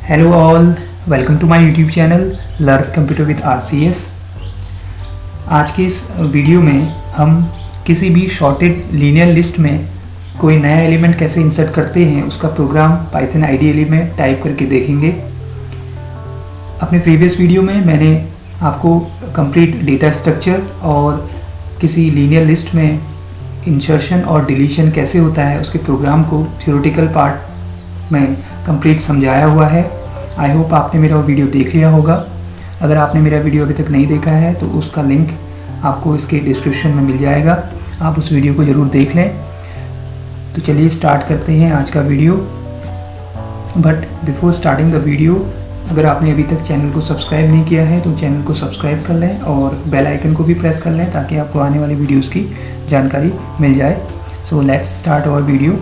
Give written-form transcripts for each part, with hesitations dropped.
Hello all, welcome to my YouTube channel Learn Computer with RCS। आज के इस video में हम किसी भी शॉर्टेड लीनियर लिस्ट में कोई नया एलिमेंट कैसे इंसर्ट करते हैं उसका प्रोग्राम पाइथन आइडियली में टाइप करके देखेंगे। अपने प्रीवियस वीडियो में मैंने आपको कंप्लीट डेटा स्ट्रक्चर और किसी लीनियर लिस्ट में इंसर्शन और डिलीशन कैसे होता है उसके प्रोग्राम को थ्योरेटिकल पार्ट में कंप्लीट समझाया हुआ है। आई होप आपने मेरा वीडियो देख लिया होगा। अगर आपने मेरा वीडियो अभी तक नहीं देखा है तो उसका लिंक आपको इसके डिस्क्रिप्शन में मिल जाएगा, आप उस वीडियो को ज़रूर देख लें। तो चलिए स्टार्ट करते हैं आज का video. But before starting the video, अगर आपने अभी तक चैनल को सब्सक्राइब नहीं किया है तो चैनल को सब्सक्राइब कर लें और बेल आइकन को भी प्रेस कर लें ताकि आपको आने वाली वीडियोज़ की जानकारी मिल जाए। So let's start our video.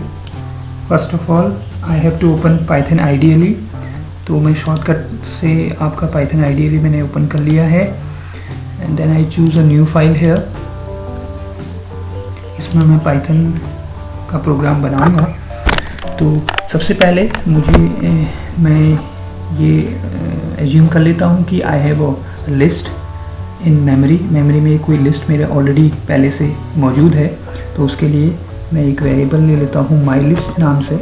First of all I have to open Python ideally. तो मैं शॉर्टकट से आपका पाइथन आइडियली मैंने ओपन कर लिया है and then I choose a new file here. इसमें मैं पाइथन का प्रोग्राम बनाऊंगा। तो सबसे पहले मैं ये एज्यूम कर लेता हूँ कि I have a list in memory में कोई लिस्ट मेरे ऑलरेडी पहले से मौजूद है। तो उसके लिए मैं एक वेरिएबल ले लेता हूँ माई लिस्ट नाम से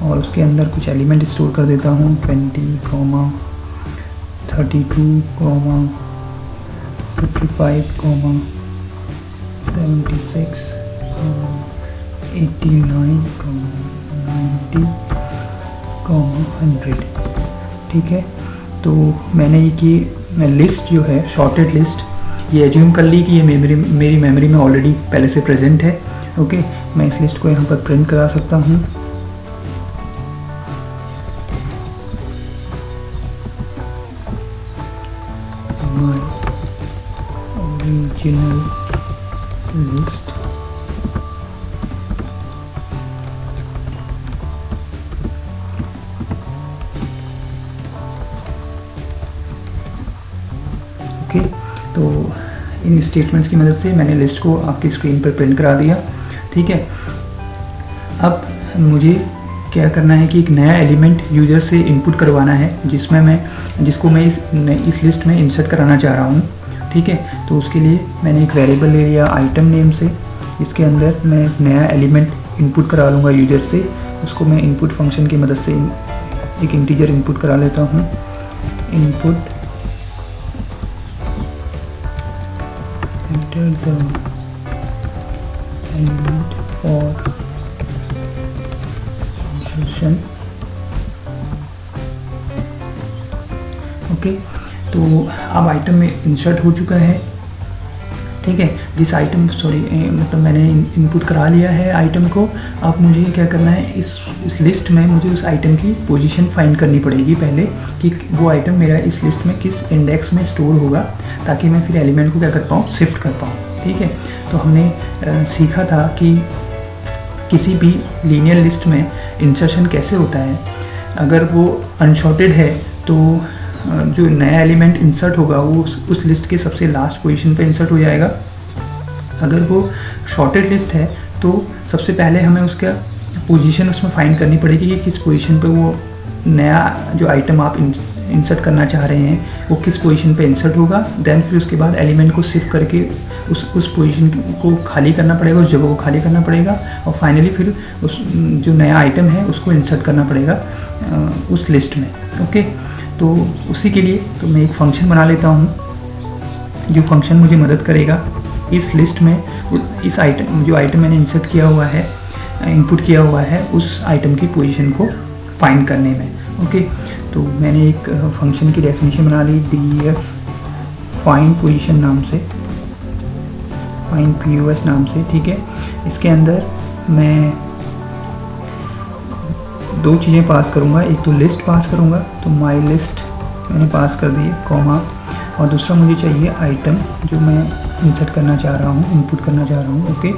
और उसके अंदर कुछ एलिमेंट स्टोर कर देता हूँ 20, 32, 55, 76, 89, 90, 100। ठीक है, तो मैंने मैं लिस्ट जो है शॉर्टेड लिस्ट ये एज्यूम कर ली कि ये मेरी मेमोरी में ऑलरेडी पहले से प्रेजेंट है। ओके, मैं इस लिस्ट को यहाँ पर प्रिंट करा सकता हूँ। Original list okay. तो इन स्टेटमेंट्स की मदद से मैंने लिस्ट को आपकी स्क्रीन पर प्रिंट करा दिया। ठीक है, अब मुझे क्या करना है कि एक नया एलिमेंट यूजर से इनपुट करवाना है जिसको मैं इस लिस्ट में इंसर्ट कराना चाह रहा हूँ। ठीक है, तो उसके लिए मैंने एक वेरिएबल ले लिया आइटम नेम से। इसके अंदर मैं एक नया एलिमेंट इनपुट करा लूँगा यूजर से। उसको मैं इनपुट फंक्शन की मदद से एक इंटीजर इनपुट करा लेता हूँ। Input enter the element for insertion। Okay, तो अब आइटम में इंसर्ट हो चुका है। ठीक है, मतलब मैंने इनपुट करा लिया है आइटम को। अब मुझे क्या करना है, इस लिस्ट में मुझे उस आइटम की पोजीशन फाइंड करनी पड़ेगी पहले कि वो आइटम मेरा इस लिस्ट में किस इंडेक्स में स्टोर होगा ताकि मैं फिर एलिमेंट को क्या कर पाऊँ, शिफ्ट कर पाऊँ। ठीक है, तो हमने सीखा था कि किसी भी लीनियर लिस्ट में इंसर्शन कैसे होता है। अगर वो अनशॉर्टेड है तो जो नया एलिमेंट इंसर्ट होगा वो उस लिस्ट के सबसे लास्ट पोजीशन पे इंसर्ट हो जाएगा। अगर वो शॉर्टेड लिस्ट है तो सबसे पहले हमें उसका पोजीशन उसमें फाइंड करनी पड़ेगी कि किस पोजीशन पे वो नया जो आइटम आप इंसर्ट करना चाह रहे हैं वो किस पोजीशन पे इंसर्ट होगा। देन फिर उसके बाद एलिमेंट को शिफ्ट करके उस पोजीशन को खाली करना पड़ेगा, उस जगह को खाली करना पड़ेगा और फाइनली फिर उस जो नया आइटम है उसको इंसर्ट करना पड़ेगा उस लिस्ट में। ओके, तो उसी के लिए तो मैं एक फंक्शन बना लेता हूँ जो फंक्शन मुझे मदद करेगा इस लिस्ट में इस आइटम मैंने इंसर्ट किया हुआ है, इनपुट किया हुआ है, उस आइटम की पोजीशन को फाइंड करने में। ओके, तो मैंने एक फंक्शन की डेफिनेशन बना ली df फाइंड पोजीशन नाम से, फाइंड pos नाम से। ठीक है, इसके अंदर मैं दो चीज़ें पास करूँगा। एक तो लिस्ट पास करूँगा, तो माई लिस्ट मैंने पास कर दी कॉमा, और दूसरा मुझे चाहिए आइटम जो मैं इंसर्ट करना चाह रहा हूँ, इनपुट करना चाह रहा हूँ। ओके,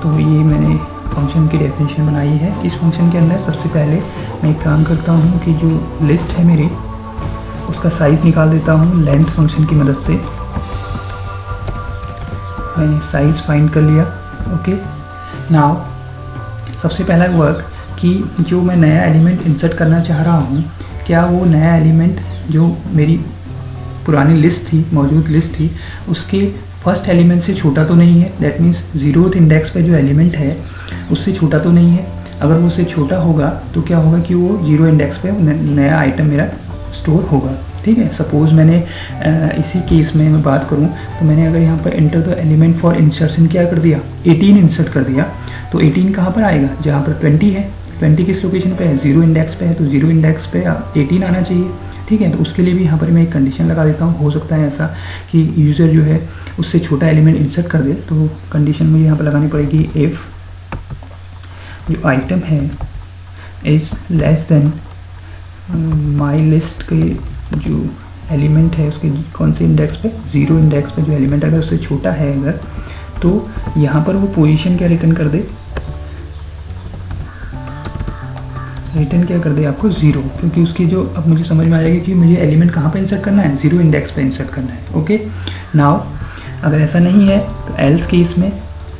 तो ये मैंने फंक्शन की डेफिनेशन बनाई है। इस फंक्शन के अंदर सबसे पहले मैं एक काम करता हूँ कि जो लिस्ट है मेरी उसका साइज़ निकाल देता हूँ लेंथ फंक्शन की मदद से। मैंने साइज़ फाइंड कर लिया। ओके, नाउ सबसे पहला वर्क कि जो मैं नया एलिमेंट इंसर्ट करना चाह रहा हूँ, क्या वो नया एलिमेंट जो मेरी पुरानी लिस्ट थी, मौजूद लिस्ट थी, उसके फर्स्ट एलिमेंट से छोटा तो नहीं है। दैट मीन्स 0th इंडेक्स पे जो एलिमेंट है उससे छोटा तो नहीं है। अगर वो उससे छोटा होगा तो क्या होगा कि वो 0 इंडेक्स पे नया आइटम मेरा स्टोर होगा। ठीक है, सपोज़ मैंने इसी केस में मैं बात करूं तो मैंने अगर यहाँ पर enter the element for insertion क्या कर दिया, 18 इंसर्ट कर दिया, तो 18 कहाँ पर आएगा, जहाँ पर 20 है। 20 किस लोकेशन पे है, 0 इंडेक्स पे है, तो 0 इंडेक्स पे 18 आना चाहिए। ठीक है, तो उसके लिए भी यहाँ पर मैं एक कंडीशन लगा देता हूँ। हो सकता है ऐसा कि यूज़र जो है उससे छोटा एलिमेंट इंसर्ट कर दे, तो कंडीशन मुझे यहाँ पर लगानी पड़ेगी, इफ़ जो आइटम है is less then my list के जो एलिमेंट है उसके कौन से इंडेक्स पे, 0 इंडेक्स पे जो एलिमेंट अगर उससे छोटा है अगर, तो यहाँ पर वो पोजीशन क्या रिटर्न कर दे, रिटर्न क्या कर दे आपको 0, क्योंकि उसकी जो अब मुझे समझ में आ जाएगी कि मुझे एलिमेंट कहाँ पे इंसर्ट करना है, 0 इंडेक्स पे इंसर्ट करना है। ओके, नाउ अगर ऐसा नहीं है तो एल्स केस में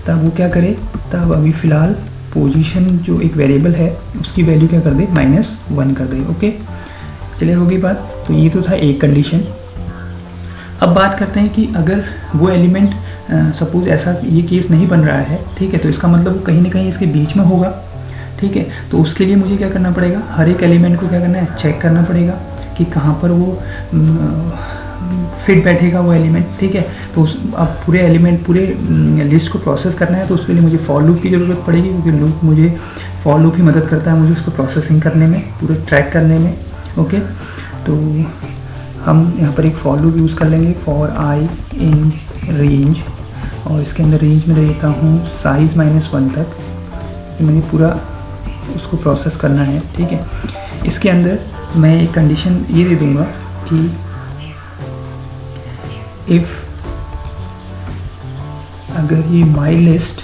तब वो क्या करे, तब अभी फ़िलहाल पोजीशन जो एक वेरिएबल है उसकी वैल्यू क्या कर दे, -1 कर दे। ओके, चलिए होगी बात। तो ये तो था एक कंडीशन। अब बात करते हैं कि अगर वो एलिमेंट सपोज ऐसा ये केस नहीं बन रहा है, ठीक है, तो इसका मतलब वो कहीं ना कहीं इसके बीच में होगा। ठीक है, तो उसके लिए मुझे क्या करना पड़ेगा, हर एक एलिमेंट को क्या करना है, चेक करना पड़ेगा कि कहाँ पर वो फिट बैठेगा वो एलिमेंट। ठीक है, तो अब पूरे एलिमेंट पूरे लिस्ट को प्रोसेस करना है, तो उसके लिए मुझे फॉर लूप की ज़रूरत पड़ेगी, क्योंकि लूप मुझे फॉर लूप ही मदद करता है मुझे उसको प्रोसेसिंग करने में, पूरे ट्रैक करने में। ओके, तो हम यहाँ पर एक फॉर लूप यूज़ कर लेंगे, फॉर आई इन रेंज, और इसके अंदर रेंज में दे देता हूँ साइज़ -1 तक, कि मैंने पूरा उसको प्रोसेस करना है। ठीक है, इसके अंदर मैं एक कंडीशन ये दे दूँगा कि इफ़ अगर ये माई लिस्ट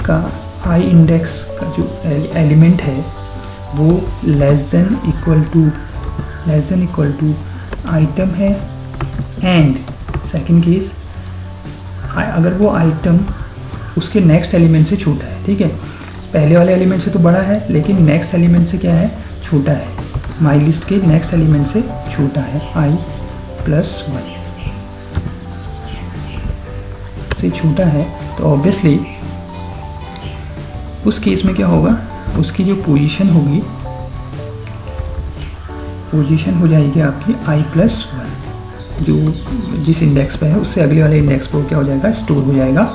का आई इंडेक्स का जो एलिमेंट है वो less than equal to item है, एंड सेकंड केस अगर वो आइटम उसके नेक्स्ट एलिमेंट से छोटा है। ठीक है, पहले वाले एलिमेंट से तो बड़ा है लेकिन नेक्स्ट एलिमेंट से क्या है, छोटा है, माई लिस्ट के नेक्स्ट एलिमेंट से छोटा है, i+1 से छोटा है, तो ऑब्वियसली उस केस में क्या होगा, उसकी जो पोजीशन होगी, पोजीशन हो जाएगी आपकी i+1, जो जिस इंडेक्स पे है उससे अगले वाले इंडेक्स पर क्या हो जाएगा, स्टोर हो जाएगा।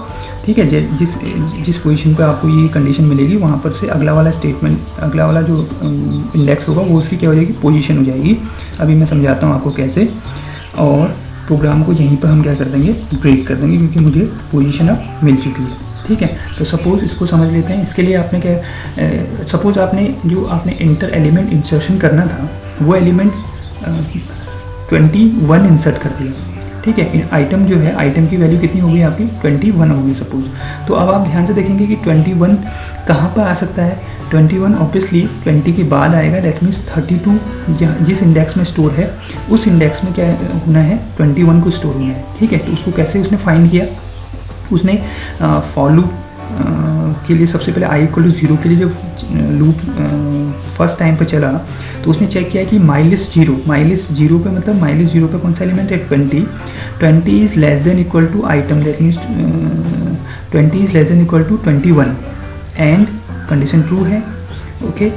ठीक है, जिस पोजीशन पे आपको ये कंडीशन मिलेगी वहाँ पर से अगला वाला स्टेटमेंट, अगला वाला जो इंडेक्स होगा वो उसकी क्या हो जाएगी, पोजीशन हो जाएगी। अभी मैं समझाता हूँ आपको कैसे, और प्रोग्राम को यहीं पर हम क्या कर देंगे, ब्रेक कर देंगे, क्योंकि मुझे पोजीशन अब मिल चुकी है। ठीक है, तो सपोज़ इसको समझ लेते हैं। इसके लिए आपने क्या, सपोज़ आपने इंटर एलिमेंट इंसर्शन करना था, वो एलिमेंट 21 इंसर्ट कर दिया। ठीक है, आइटम जो है, आइटम की वैल्यू कितनी होगी आपकी, 21 होगी सपोज। तो अब आप ध्यान से देखेंगे कि 21 कहाँ पर आ सकता है, 21 ऑब्वियसली 20 के बाद आएगा। दैट मीन्स 32 जिस इंडेक्स में स्टोर है उस इंडेक्स में क्या होना है, 21 को स्टोर होना है। ठीक है, तो उसको कैसे उसने फाइंड किया, उसने फॉर लूप के लिए सबसे पहले i=0 के लिए जब लूप फर्स्ट टाइम पर चला तो उसने चेक किया कि माई लिस्ट 0 पे, मतलब माई लिस्ट 0 पे कौन सा एलिमेंट है, 20 is less than equal to item, that means 20 is less than equal to 21, and condition true है। Okay,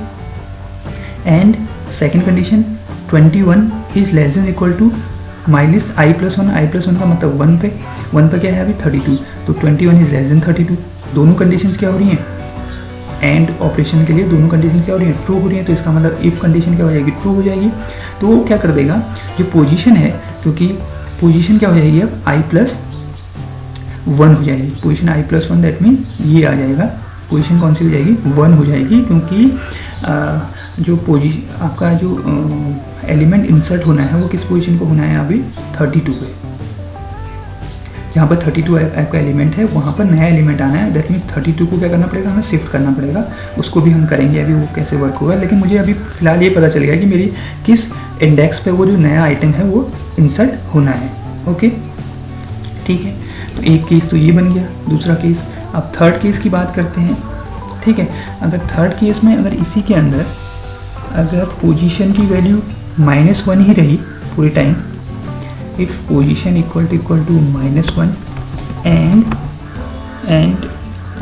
and second condition 21 is less than equal to my list i+1 का मतलब 1 पे क्या है अभी 32, तो 21 इज़ लेस देन 32। दोनों conditions क्या हो रही हैं, एंड ऑपरेशन के लिए दोनों कंडीशन क्या हो रही है, ट्रू हो रही है, तो इसका मतलब इफ़ कंडीशन क्या हो जाएगी, ट्रू हो जाएगी। तो वो क्या कर देगा, जो पोजीशन है, क्योंकि पोजीशन क्या हो जाएगी अब i+1 हो जाएगी, पोजीशन i+1, दैट मीन ये आ जाएगा, पोजीशन कौन सी हो जाएगी, 1 हो जाएगी, क्योंकि जो पोजीशन आपका जो एलिमेंट इंसर्ट होना है वो किस पोजीशन को होना है अभी 32 पे, जहाँ पर 32 आपका एलिमेंट है वहाँ पर नया एलिमेंट आना है। दैट मीन्स 32 को क्या करना पड़ेगा, हमें शिफ्ट करना पड़ेगा, उसको भी हम करेंगे अभी वो कैसे वर्क होगा। लेकिन मुझे अभी फ़िलहाल ये पता चल गया कि मेरी किस इंडेक्स पे वो जो नया आइटम है वो इंसर्ट होना है। ओके, ठीक है, तो एक केस तो ये बन गया। दूसरा केस, अब थर्ड केस की बात करते हैं। ठीक है। अगर थर्ड केस में अगर इसी के अंदर अगर पोजीशन की वैल्यू -1 ही रही पूरे time, if position equal to -1 and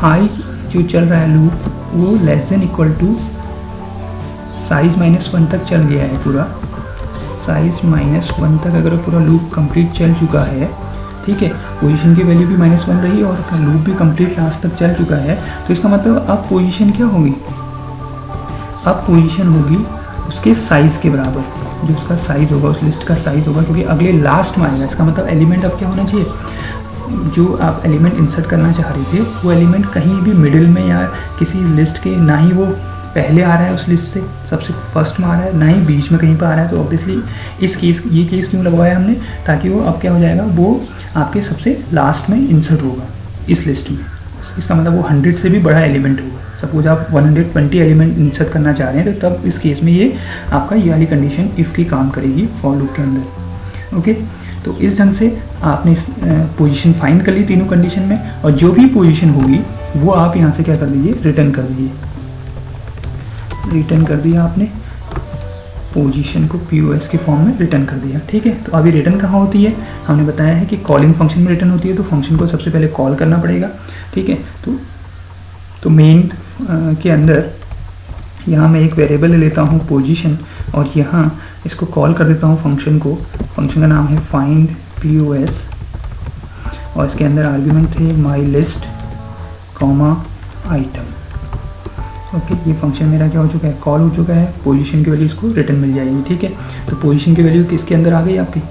I जो चल रहा है लूप वो less than equal to size -1 तक चल गया है, पूरा साइज -1 तक अगर पूरा लूप कंप्लीट चल चुका है, ठीक है, पोजीशन की वैल्यू भी -1 रही और लूप भी कंप्लीट लास्ट तक चल चुका है, तो इसका मतलब अब पोजीशन क्या होगी, अब पोजीशन होगी उसके साइज़ के बराबर, जो उसका साइज़ होगा उस लिस्ट का साइज़ होगा, क्योंकि अगले लास्ट में आएगा। इसका मतलब एलिमेंट अब क्या होना चाहिए, जो आप एलिमेंट इंसर्ट करना चाह रहे थे वो एलिमेंट कहीं भी मिडिल में या किसी लिस्ट के, ना ही वो पहले आ रहा है उस लिस्ट से सबसे फर्स्ट में आ रहा है, ना ही बीच में कहीं पर आ रहा है। तो ऑब्वियसली ये केस क्यों लगवाया हमने, ताकि वो अब क्या हो जाएगा, वो आपके सबसे लास्ट में इंसर्ट होगा इस लिस्ट में। इसका मतलब वो 100 से भी बड़ा एलिमेंट होगा। सपोज आप 120 एलिमेंट इंसर्ट करना चाह रहे हैं, तो तब इस केस में ये आपका ये वाली कंडीशन इफ़ की काम करेगी फॉर लूप के अंदर। ओके, तो इस ढंग से आपने पोजीशन फाइंड कर ली तीनों कंडीशन में, और जो भी पोजीशन होगी वो आप यहाँ से क्या कर दीजिए, रिटर्न कर दीजिए। रिटर्न कर दिया आपने पोजीशन को POS के फॉर्म में रिटर्न कर दिया, ठीक है। तो अभी रिटर्न कहाँ होती है, हमने बताया है कि कॉलिंग फंक्शन में रिटर्न होती है, तो फंक्शन को सबसे पहले कॉल करना पड़ेगा, ठीक है। तो मेन के अंदर यहाँ मैं एक वेरिएबल ले लेता हूँ पोजीशन, और यहाँ इसको कॉल कर देता हूँ फंक्शन को। फंक्शन का नाम है फाइंड POS, और इसके अंदर आर्ग्यूमेंट है my list comma item. Okay, ये फंक्शन मेरा क्या हो चुका है, कॉल हो चुका है। पोजीशन की वैल्यू इसको रिटर्न मिल जाएगी, ठीक है। तो पोजीशन की वैल्यू किसके अंदर आ गई आपकी,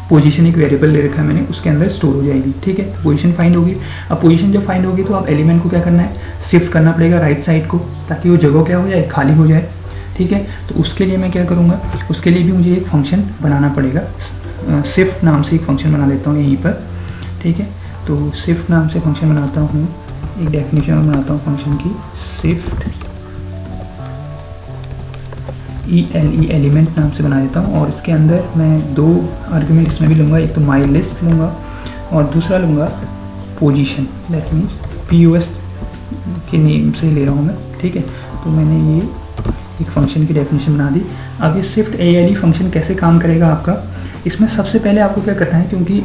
पोजीशन एक वेरिएबल ले रखा है मैंने, उसके अंदर स्टोर हो जाएगी, ठीक है। पोजीशन फाइंड होगी। अब पोजीशन जब फाइंड होगी तो आप एलिमेंट को क्या करना है, शिफ्ट करना पड़ेगा राइट साइड को, ताकि वो जगह क्या हो जाए, खाली हो जाए, ठीक है। तो उसके लिए मैं क्या करूँगा, उसके लिए भी मुझे एक फंक्शन बनाना पड़ेगा। शिफ्ट नाम से एक फंक्शन बना लेता हूँ यहीं पर, ठीक है। तो शिफ्ट नाम से फंक्शन बनाता हूँ, एक डेफिनेशन बनाता हूँ फंक्शन की, शिफ्ट एलिमेंट नाम से बना देता हूँ। और इसके अंदर मैं दो आर्ग्यूमेंट इसमें भी लूँगा, एक तो माई लिस्ट लूँगा और दूसरा लूँगा पोजीशन, दैट मीन्स POS के नेम से ले रहा हूँ मैं, ठीक है। तो मैंने ये एक फंक्शन की डेफिनेशन बना दी। अब ये शिफ्ट ALE फंक्शन कैसे काम करेगा आपका, इसमें सबसे पहले आपको क्या करना है, क्योंकि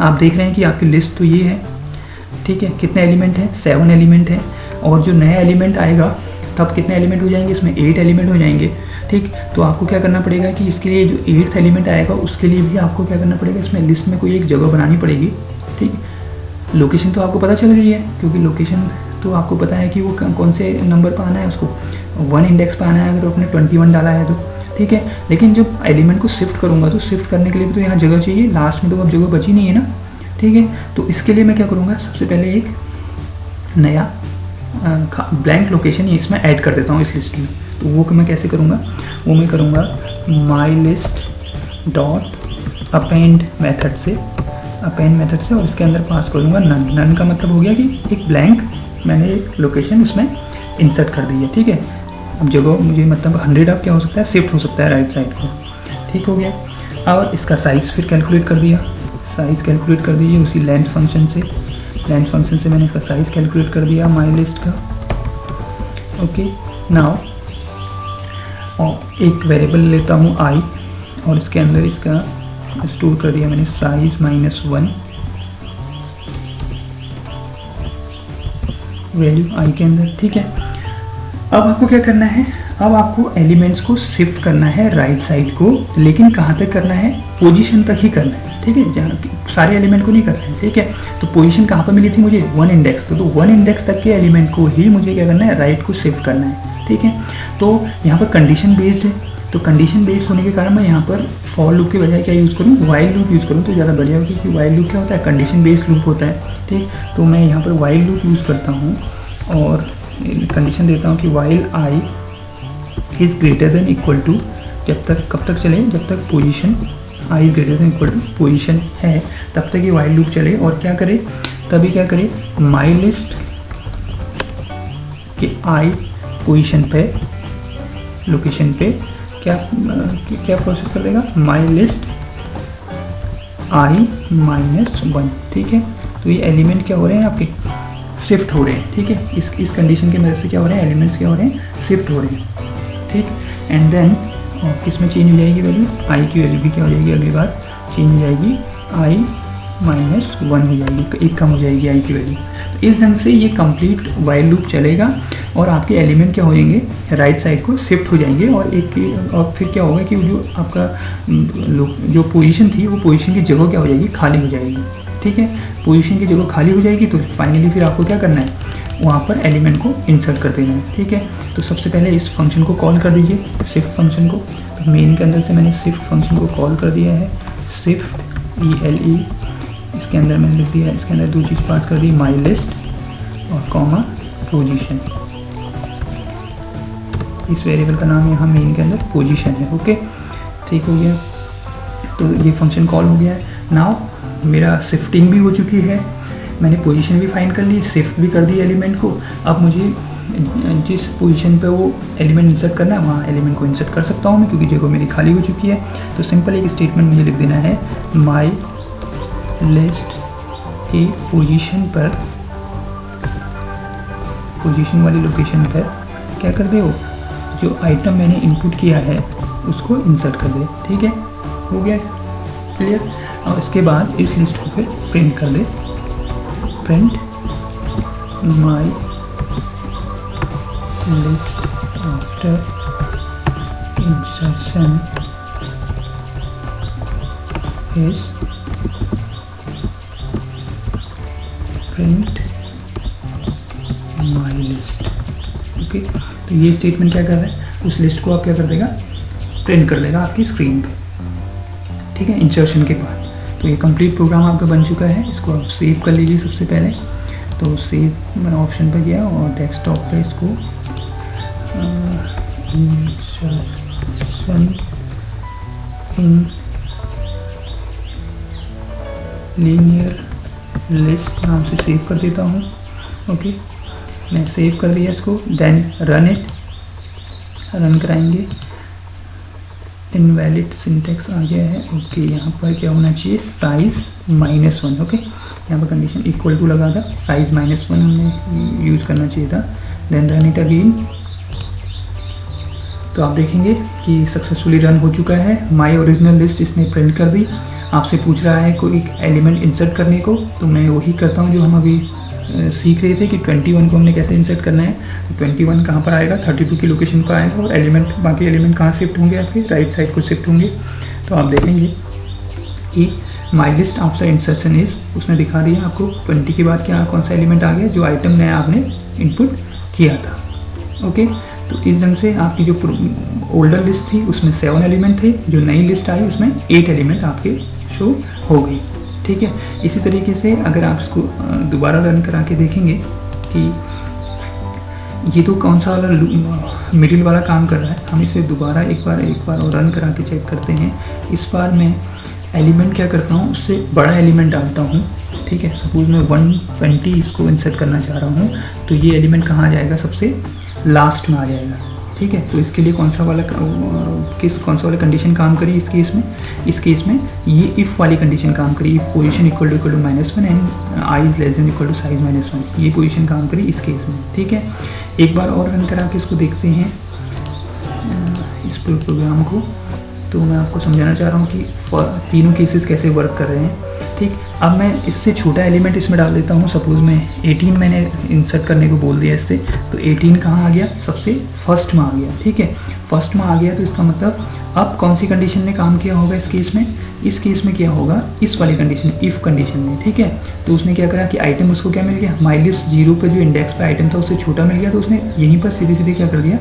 आप देख रहे हैं कि आपकी लिस्ट तो ये है, ठीक है। कितने एलिमेंट हैं, 7 एलिमेंट हैं, और जो नया एलिमेंट आएगा तब कितने एलिमेंट हो जाएंगे, इसमें 8 एलिमेंट हो जाएंगे, ठीक। तो आपको क्या करना पड़ेगा कि इसके लिए जो 8th एलिमेंट आएगा उसके लिए भी आपको क्या करना पड़ेगा, इसमें लिस्ट में कोई एक जगह बनानी पड़ेगी, ठीक। लोकेशन तो आपको पता चल रही है, क्योंकि लोकेशन तो आपको पता है कि वो कौन से नंबर पर आना है, उसको 1 इंडेक्स पर आना है अगर आपने 21 डाला है तो, ठीक है। लेकिन जब एलिमेंट को शिफ्ट करूँगा तो शिफ्ट करने के लिए भी तो यहाँ जगह चाहिए, लास्ट में तो अब जगह बची नहीं है ना, ठीक है। तो इसके लिए मैं क्या करूँगा, सबसे पहले एक नया ब्लैंक लोकेशन इसमें ऐड कर देता हूँ इस लिस्ट में। तो वो मैं कैसे करूँगा, वो मैं करूँगा my list dot append method से, और इसके अंदर पास करूँगा नन का मतलब हो गया कि एक ब्लैंक मैंने एक लोकेशन उसमें इंसर्ट कर दी है, ठीक है। अब जगह मुझे मतलब 100 अब क्या हो सकता है, शिफ्ट हो सकता है राइट साइड को, ठीक हो गया। और इसका साइज़ फिर कैलकुलेट कर दिया, साइज़ कैलकुलेट कर दीजिए उसी लेंथ फंक्शन से मैंने इसका साइज़ कैलकुलेट कर दिया माई लिस्ट का। ओके, नाउ और एक वेरिएबल लेता हूँ आई, और इसके अंदर इसका स्टोर कर दिया मैंने साइज -1 वैल्यू आई के अंदर, ठीक है। अब आपको क्या करना है, अब आपको एलिमेंट्स को शिफ्ट करना है राइट साइड को, लेकिन कहाँ तक करना है, पोजीशन तक ही करना है, ठीक है। जहाँ सारे एलिमेंट को नहीं करना है, ठीक है। तो पोजीशन कहाँ पर मिली थी मुझे, 1 इंडेक्स, तो 1 इंडेक्स तक के एलिमेंट को ही मुझे क्या करना है, राइट को शिफ्ट करना है, ठीक है। तो यहाँ पर कंडीशन बेस्ड है, तो कंडीशन बेस्ड होने के कारण मैं यहाँ पर फॉर लूप के बजाय क्या यूज़ करूँ, वाइल लूप यूज़ करूँ तो ज़्यादा बढ़िया होगी, क्योंकि वाइल लूप क्या होता है, कंडीशन बेस्ड लूप होता है, ठीक। तो मैं यहाँ पर वाइल लूप यूज़ करता हूँ और कंडीशन देता हूँ कि while I is greater than equal to, जब तक कब तक चले, जब तक position I is greater than equal to position है तब तक ये वाइल लूप चले। और क्या करे, तभी क्या करे, माई लिस्ट के आई पोजीशन पे, लोकेशन पे क्या प्रोसेस कर देगा, माई लिस्ट आई -1, ठीक है। तो ये एलिमेंट क्या हो रहे हैं आपके, शिफ्ट हो रहे हैं, ठीक है। इस कंडीशन की मदद से क्या हो रहे हैं, एलिमेंट्स क्या हो रहे हैं, शिफ्ट हो रहे हैं, ठीक। एंड देन किस में चेंज हो जाएगी वैल्यू, आई की वैल्यू भी क्या हो जाएगी अगली बार चेंज हो जाएगी, आई -1 हो जाएगी, एक कम हो जाएगी आई की वैल्यू। तो इस ढंग से ये कंप्लीट वाइल लूप चलेगा और आपके एलिमेंट क्या हो जाएंगे, राइट साइड को शिफ्ट हो जाएंगे और और फिर क्या होगा कि जो आपका जो पोजीशन थी वो पोजीशन की जगह क्या हो जाएगी, खाली हो जाएगी, ठीक है। पोजीशन की जगह खाली हो जाएगी तो फाइनली फिर आपको क्या करना है, वहाँ पर एलिमेंट को इंसर्ट कर देना है, ठीक है। तो सबसे पहले इस फंक्शन को कॉल कर दीजिए, शिफ्ट फंक्शन को। तो मेन के अंदर से मैंने शिफ्ट फंक्शन को कॉल कर दिया है, शिफ्ट ELE, इसके अंदर मैंने लिख दिया है, इसके अंदर 2 चीज़ पास कर दी, माई लिस्ट और कॉमा पोजीशन। इस वेरिएबल का नाम यहाँ मेन के अंदर पोजीशन है, ओके, ठीक हो गया। तो ये फंक्शन कॉल हो गया है। नाउ मेरा शिफ्टिंग भी हो चुकी है, मैंने पोजीशन भी फाइंड कर ली, शिफ्ट भी कर दी एलिमेंट को। अब मुझे जिस पोजीशन पे वो एलिमेंट इंसर्ट करना है वहाँ एलिमेंट को इंसर्ट कर सकता हूँ मैं, क्योंकि जगह मेरी खाली हो चुकी है। तो सिंपल एक स्टेटमेंट मुझे लिख देना है, माई लिस्ट की पोजीशन पर, पोजीशन वाली लोकेशन पर क्या कर दे, वो जो आइटम मैंने इनपुट किया है उसको इंसर्ट कर दे, ठीक है, हो गया क्लियर। और इसके बाद इस लिस्ट को फिर प्रिंट कर दे, print my list after insertion is print my list, okay. तो ये स्टेटमेंट क्या कर रहा है, उस लिस्ट को आप क्या कर देगा, प्रिंट कर देगा आपकी स्क्रीन पे, ठीक है, इंसर्शन के बाद। तो ये कंप्लीट प्रोग्राम आपका बन चुका है। इसको आप सेव कर लीजिए सबसे पहले। तो सेव मैंने ऑप्शन पर गया और डेस्कटॉप पे इसको इंसर्शन इन लीनियर लिस्ट नाम से सेव कर देता हूँ, ओके। मैं सेव कर दिया इसको, देन रन इट, रन कराएंगे। इनवैलिड सिंटेक्स आ गया है, ओके। यहाँ पर क्या होना चाहिए, साइज़ -1, ओके। यहाँ पर कंडीशन इक्वल टू लगा था, साइज़ -1 हमें यूज़ करना चाहिए था। Then run it again. तो आप देखेंगे कि सक्सेसफुली रन हो चुका है। माई ओरिजिनल लिस्ट इसने प्रिंट कर दी। आपसे पूछ रहा है कोई एलिमेंट इंसर्ट करने को, तो मैं वही करता हूँ जो हम अभी सीख रहे थे कि 21 को हमने कैसे इंसर्ट करना है। तो 21 कहाँ पर आएगा, 32 की लोकेशन पर आएगा और एलिमेंट, बाकी एलिमेंट कहाँ शिफ्ट होंगे, आपके राइट साइड को शिफ्ट होंगे। तो आप देखेंगे कि माई लिस्ट आफ्टर इंसर्शन इज, उसने दिखा दिया आपको 20 के बाद क्या कौन सा एलिमेंट आ गया, जो आइटम नया आपने इनपुट किया था, ओके। तो इस ढंग से आपकी जो ओल्डर लिस्ट थी उसमें 7 एलिमेंट थे, जो नई लिस्ट आई उसमें 8 एलिमेंट आपके शो हो गई, ठीक है। इसी तरीके से अगर आप इसको दोबारा रन करा के देखेंगे कि ये तो कौन सा वाला मिडिल वाला काम कर रहा है, हम इसे दोबारा एक बार और रन करा के चेक करते हैं। इस बार मैं एलिमेंट क्या करता हूँ, उससे बड़ा एलिमेंट डालता हूँ, ठीक है। सपोज मैं 120 इसको इंसर्ट करना चाह रहा हूँ, तो ये एलिमेंट कहाँ आ जाएगा, सबसे लास्ट में आ जाएगा, ठीक है। तो इसके लिए कौन सा वाला कंडीशन काम करी इस केस में ये इफ़ वाली कंडीशन काम करी, if position equal to -1 and I is less than equal to size -1, ये पोजीशन काम करी इस केस में, ठीक है। एक बार और रन करा के इसको देखते हैं इस प्रोग्राम को। तो मैं आपको समझाना चाह रहा हूँ कि तीनों केसेस कैसे वर्क कर रहे हैं, ठीक। अब मैं इससे छोटा एलिमेंट इसमें डाल देता हूँ। सपोज मैं 18 मैंने इंसर्ट करने को बोल दिया इससे, तो 18 कहाँ आ गया, सबसे फर्स्ट में आ गया, ठीक है। फर्स्ट में आ गया तो इसका मतलब अब कौन सी कंडीशन ने काम किया होगा इस केस में क्या होगा, इस वाली कंडीशन, इफ़ कंडीशन में, ठीक है। तो उसने क्या करा कि आइटम उसको क्या मिल गया, माई लिस्ट 0 पे जो इंडेक्स पे आइटम था उससे छोटा मिल गया, तो उसने यहीं पर सीधे क्या कर दिया,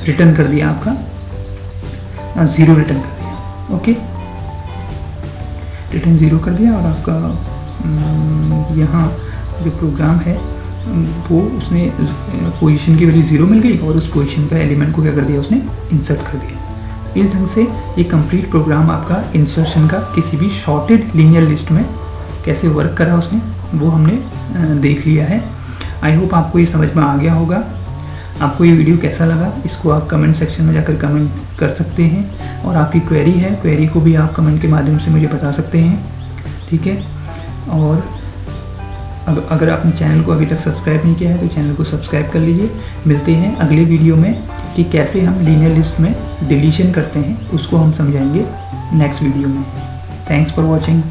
रिटर्न कर दिया, आपका 0 रिटर्न कर दिया, ओके। रिटर्न 0 कर दिया और आपका यहाँ जो प्रोग्राम है वो उसने पोजीशन की वैल्यू 0 मिल गई और उस पोजीशन पे एलिमेंट को क्या कर दिया, उसने इंसर्ट कर दिया। इस ढंग से ये कंप्लीट प्रोग्राम आपका इंसर्शन का किसी भी शॉर्टेड लीनियर लिस्ट में कैसे वर्क करा उसने, वो हमने देख लिया है। आई होप आपको ये समझ में आ गया होगा। आपको ये वीडियो कैसा लगा, इसको आप कमेंट सेक्शन में जाकर कमेंट कर सकते हैं, और आपकी क्वेरी है, क्वेरी को भी आप कमेंट के माध्यम से मुझे बता सकते हैं, ठीक है। और अगर आपने चैनल को अभी तक सब्सक्राइब नहीं किया है तो चैनल को सब्सक्राइब कर लीजिए। मिलते हैं अगले वीडियो में कि कैसे हम लीनियर लिस्ट में डिलीशन करते हैं, उसको हम समझाएंगे नेक्स्ट वीडियो में। Thanks for watching.